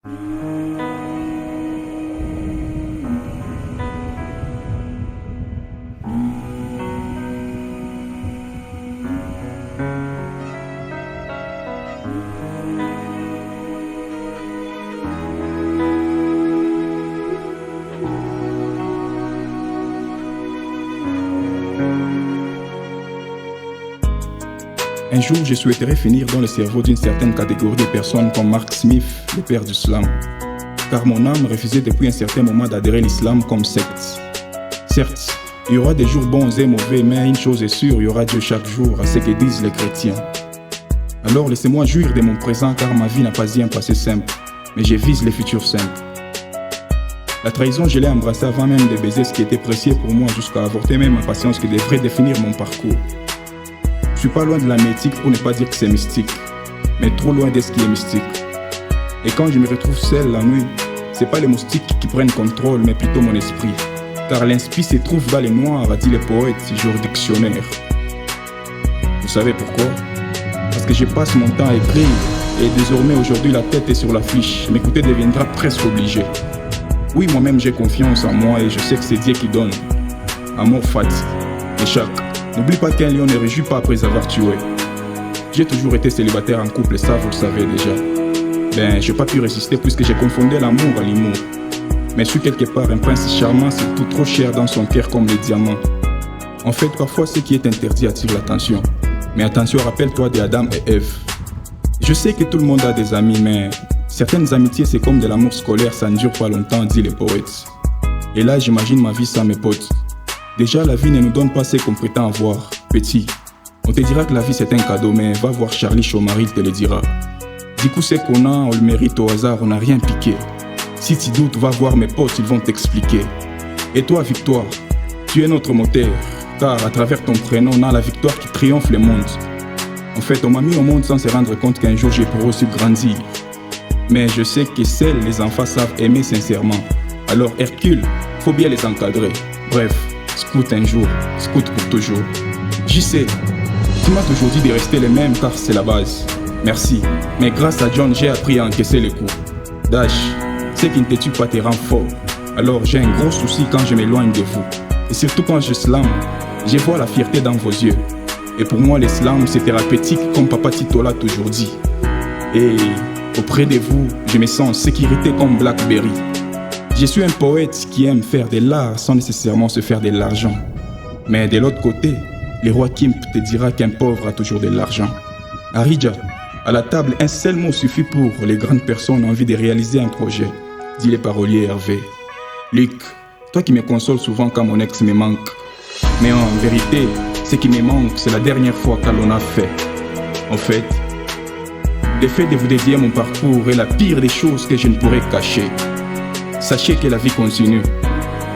Un jour, je souhaiterais finir dans le cerveau d'une certaine catégorie de personnes comme Mark Smith, le père du slam. Car mon âme refusait depuis un certain moment d'adhérer à l'islam comme secte. Certes, il y aura des jours bons et mauvais, mais une chose est sûre, il y aura Dieu chaque jour, à ce que disent les chrétiens. Alors laissez-moi jouir de mon présent, car ma vie n'a pas eu un passé simple, mais je vise les futurs simples. La trahison, je l'ai embrassée avant même de baiser ce qui était précieux pour moi, jusqu'à avorter même ma patience qui devrait définir mon parcours. Je suis pas loin de la mythique pour ne pas dire que c'est mystique, mais trop loin de ce qui est mystique. Et quand je me retrouve seul la nuit, c'est pas les moustiques qui prennent contrôle, mais plutôt mon esprit. Car l'inspi se trouve dans les noirs, a dit les poètes, genre dictionnaire. Vous savez pourquoi? Parce que je passe mon temps à écrire, et désormais aujourd'hui la tête est sur l'affiche. M'écouter deviendra presque obligé. Oui, moi-même j'ai confiance en moi et je sais que c'est Dieu qui donne. Amour fat, échec. N'oublie pas qu'un lion ne réjouit pas après avoir tué. J'ai toujours été célibataire en couple, ça vous le savez déjà. J'ai pas pu résister puisque j'ai confondu l'amour à l'humour. Mais je suis quelque part un prince charmant, c'est tout trop cher dans son cœur comme les diamants. En fait, parfois ce qui est interdit attire l'attention. Mais attention, rappelle-toi d'Adam et Ève. Je sais que tout le monde a des amis, mais certaines amitiés c'est comme de l'amour scolaire, ça ne dure pas longtemps, disent les poètes. Et là j'imagine ma vie sans mes potes. Déjà, la vie ne nous donne pas ce qu'on prétend avoir. Petit, on te dira que la vie c'est un cadeau, mais va voir Charlie Chomari, il te le dira. Du coup, c'est qu'on a, on le mérite au hasard, on n'a rien piqué. Si tu doutes, va voir mes potes, ils vont t'expliquer. Et toi, Victoire, tu es notre moteur, car à travers ton prénom, on a la victoire qui triomphe le monde. En fait, on m'a mis au monde sans se rendre compte qu'un jour j'ai pour aussi grandir. Mais je sais que seuls les enfants savent aimer sincèrement. Alors Hercule, faut bien les encadrer. Bref. Scout un jour, scout pour toujours. J'y sais, tu m'as toujours dit de rester le même car c'est la base. Merci, mais grâce à John, j'ai appris à encaisser les coups. Dash, ce qui ne te tue pas te rend fort. Alors j'ai un gros souci quand je m'éloigne de vous. Et surtout quand je slam, je vois la fierté dans vos yeux. Et pour moi, le slam, c'est thérapeutique comme Papa Tito l'a toujours dit. Et auprès de vous, je me sens en sécurité comme Blackberry. Je suis un poète qui aime faire de l'art sans nécessairement se faire de l'argent. Mais de l'autre côté, le roi Kimp te dira qu'un pauvre a toujours de l'argent. Aridja, à la table, un seul mot suffit pour les grandes personnes en envie de réaliser un projet, dit le parolier Hervé. Luc, toi qui me consoles souvent quand mon ex me manque. Mais en vérité, ce qui me manque, c'est la dernière fois que l'on a fait. En fait, le fait de vous dédier mon parcours est la pire des choses que je ne pourrais cacher. Sachez que la vie continue.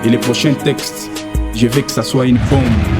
Et les prochains textes, je veux que ça soit une bombe.